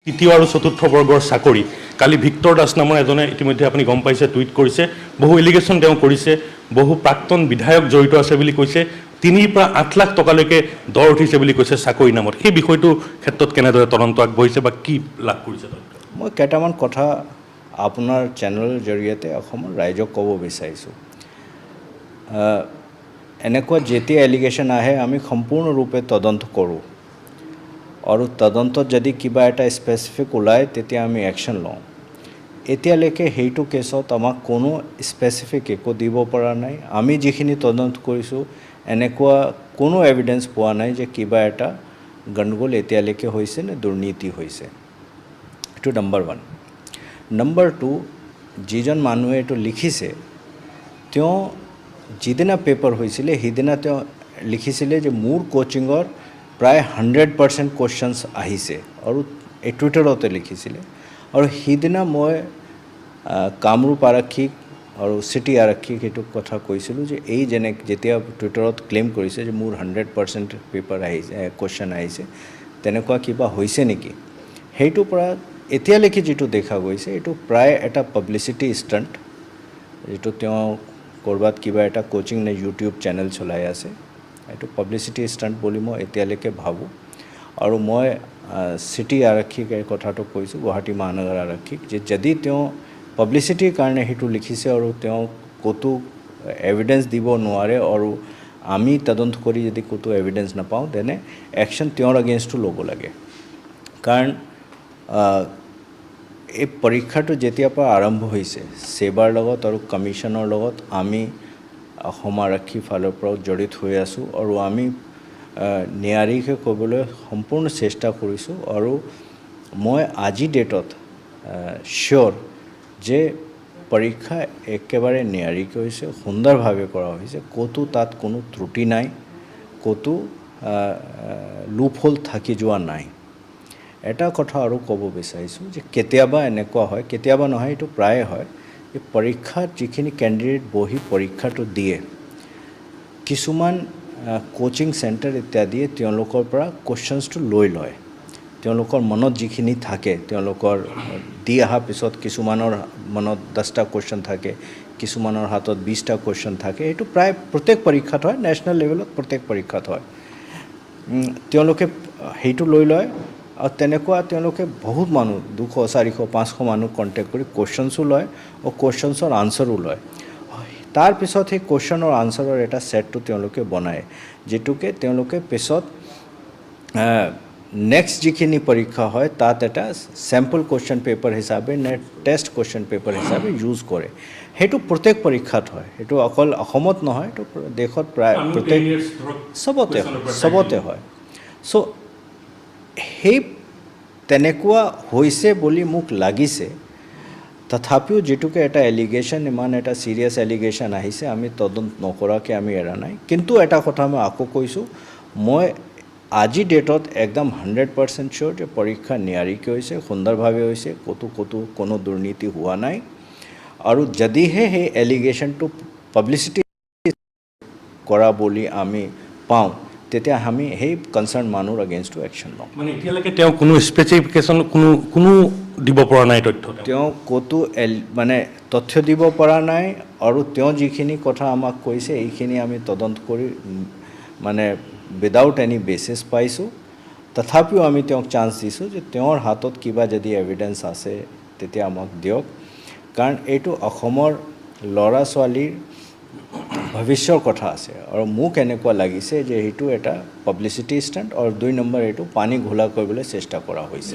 তৃতীয় আৰু চতুৰ্থ বৰ্গৰ চাকৰি কালি ভিক্টৰ দাস নামৰ এজনে ইতিমধ্যে আপুনি গম পাইছে টুইট কৰিছে বহু এলিগেশ্যন তেওঁ কৰিছে বহু প্ৰাক্তন বিধায়ক জড়িত আছে বুলি কৈছে 3 পৰা 8 লাখ টকালৈকে দৰ উঠিছে বুলি কৈছে চাকৰি নামত সেই বিষয়টো ক্ষেত্ৰত কেনেদৰে তদন্ত আগবঢ়িছে বা কি লাভ কৰিছে মই কেইটামান কথা আপোনাৰ চেনেলৰ জৰিয়তে অসমৰ ৰাইজক ক'ব বিচাৰিছোঁ এনেকুৱা যেতিয়া এলিগেশ্যন আহে আমি সম্পূৰ্ণৰূপে তদন্ত কৰোঁ আৰু তদন্তত যদি কিবা এটা স্পেচিফিক ওলায় তেতিয়া আমি একশ্যন লওঁ এতিয়ালৈকে সেইটো কেছত আমাক কোনো স্পেচিফিক একো দিব পৰা নাই আমি যিখিনি তদন্ত কৰিছোঁ এনেকুৱা কোনো এভিডেন্স পোৱা নাই যে কিবা এটা গণ্ডগোল এতিয়ালৈকে হৈছে নে দুৰ্নীতি হৈছে এইটো নম্বৰ 1 নম্বৰ 2 যিজন মানুহে এইটো লিখিছে তেওঁ যিদিনা পেপাৰ হৈছিলে সেইদিনা তেওঁ লিখিছিলে যে মোৰ কোচিঙৰ প্ৰায় 100% কুৱেশ্যনছ আহিছে আৰু এই টুইটাৰতে লিখিছিলে আৰু সেইদিনা মই কামৰূপ আৰক্ষীক আৰু চিটি আৰক্ষীক এইটো কথা কৈছিলোঁ যে এই যেনে যেতিয়া টুইটাৰত ক্লেইম কৰিছে যে মোৰ 100% পেপাৰ আহিছে কুৱেশ্যন আহিছে তেনেকুৱা কিবা হৈছে নেকি সেইটোৰ পৰা এতিয়ালৈকে যিটো দেখা গৈছে এইটো প্ৰায় এটা পাব্লিচিটি ষ্টাণ্ট যিটো তেওঁ ক'ৰবাত কিবা এটা কোচিং নে ইউটিউব চেনেল চলাই আছে এইটো পাব্লিচিটি ষ্টাণ্ট বুলি মই এতিয়ালৈকে ভাবোঁ আৰু মই চিটি আৰক্ষীক এই কথাটো কৈছোঁ গুৱাহাটী মহানগৰ আৰক্ষীক যে যদি তেওঁ পাব্লিচিটিৰ কাৰণে সেইটো লিখিছে আৰু তেওঁ ক'তো এভিডেন্স দিব নোৱাৰে আৰু আমি তদন্ত কৰি যদি ক'তো এভিডেন্স নাপাওঁ তেনে একশ্যন তেওঁৰ এগেইনষ্টটো ল'ব লাগে কাৰণ এই পৰীক্ষাটো যেতিয়াৰ পৰা আৰম্ভ হৈছে সেৱাৰ লগত আৰু কমিশ্যনৰ লগত আমি অসম আৰক্ষীৰ ফালৰ পৰাও জড়িত হৈ আছোঁ আৰু আমি নিয়াৰিকৈ ক'বলৈ সম্পূৰ্ণ চেষ্টা কৰিছোঁ আৰু মই আজি ডেটত চিয়'ৰ যে পৰীক্ষা একেবাৰে নিয়াৰিকৈ হৈছে সুন্দৰভাৱে কৰা হৈছে ক'তো তাত কোনো ত্ৰুটি নাই ক'তো লুপহোল থাকি যোৱা নাই এটা কথা আৰু ক'ব বিচাৰিছোঁ যে কেতিয়াবা এনেকুৱা হয় কেতিয়াবা নহয় এইটো প্ৰায়ে হয় যে পৰীক্ষাত যিখিনি কেণ্ডিডেট বহি পৰীক্ষাটো দিয়ে কিছুমান কোচিং চেণ্টাৰ ইত্যাদিয়ে তেওঁলোকৰ পৰা কুৱেশ্যনছটো লৈ লয় তেওঁলোকৰ মনত যিখিনি থাকে তেওঁলোকৰ দি অহাৰ পিছত কিছুমানৰ মনত 10টা কুৱেশ্যন থাকে কিছুমানৰ হাতত 20টা কুৱেশ্যন থাকে এইটো প্ৰায় প্ৰত্যেক পৰীক্ষাত হয় নেশ্যনেল লেভেলত প্ৰত্যেক পৰীক্ষাত হয় তেওঁলোকে সেইটো লৈ লয় আৰু তেনেকুৱা তেওঁলোকে বহুত মানুহ 200 400 500 মানুহ কণ্টেক্ট কৰি কুৱেশ্যনছো লয় আৰু কুৱেশ্যনছৰ আনচাৰো লয় তাৰপিছত সেই কুৱেশ্যনৰ আনচাৰৰ এটা ছেটটো তেওঁলোকে বনায় যিটোকে তেওঁলোকে পিছত নেক্সট যিখিনি পৰীক্ষা হয় তাত এটা চেম্পল কুৱেশ্যন পেপাৰ হিচাপে নে টেষ্ট কুৱেশ্যন পেপাৰ হিচাপে ইউজ কৰে সেইটো প্ৰত্যেক পৰীক্ষাত হয় সেইটো অকল অসমত নহয় এইটো দেশত প্ৰায় প্ৰত্যেক চবতে হয় চ' সেই তেনেকুৱা হৈছে বুলি মোক লাগিছে তথাপিও যেটুকে এটা এলিগেশ্যন ইমান এটা সিৰিয়াছ এলিগেশ্যন আহিছে আমি তদন্ত নকৰাকৈ আমি এৰা নাই কিন্তু এটা কথা মই আকৌ কৈছোঁ মই আজি ডেটত একদম 100% চিয়'ৰ যে পৰীক্ষা নিয়াৰিকৈ হৈছে সুন্দৰভাৱে হৈছে ক'তো কোনো দুৰ্নীতি হোৱা নাই আৰু যদিহে সেই এলিগেশ্যনটো পাব্লিচিটি কৰা বুলি আমি পাওঁ তেতিয়া আমি সেই কনচাৰ্ণ মানুহৰ এগেইনষ্টটো একশ্যন লওঁ মানে এতিয়ালৈকে তেওঁ কোনো স্পেচিফিকেশ্যন কোনো দিব পৰা নাই তথ্য তেওঁ ক'তো মানে তথ্য দিব পৰা নাই আৰু তেওঁ যিখিনি কথা আমাক কৈছে এইখিনি আমি তদন্ত কৰি মানে উইদাউট এনি বেচিছ পাইছোঁ তথাপিও আমি তেওঁক চান্স দিছোঁ যে তেওঁৰ হাতত কিবা যদি এভিডেন্স আছে তেতিয়া আমাক দিয়ক কাৰণ এইটো অসমৰ ল'ৰা ছোৱালীৰ ভৱিষ্যৰ কথা আছে আৰু মোক এনেকুৱা লাগিছে যে সেইটো এটা পাব্লিচিটি ষ্টাণ্ট আৰু 2 নম্বৰ এইটো পানী ঘোলা কৰিবলৈ চেষ্টা কৰা হৈছে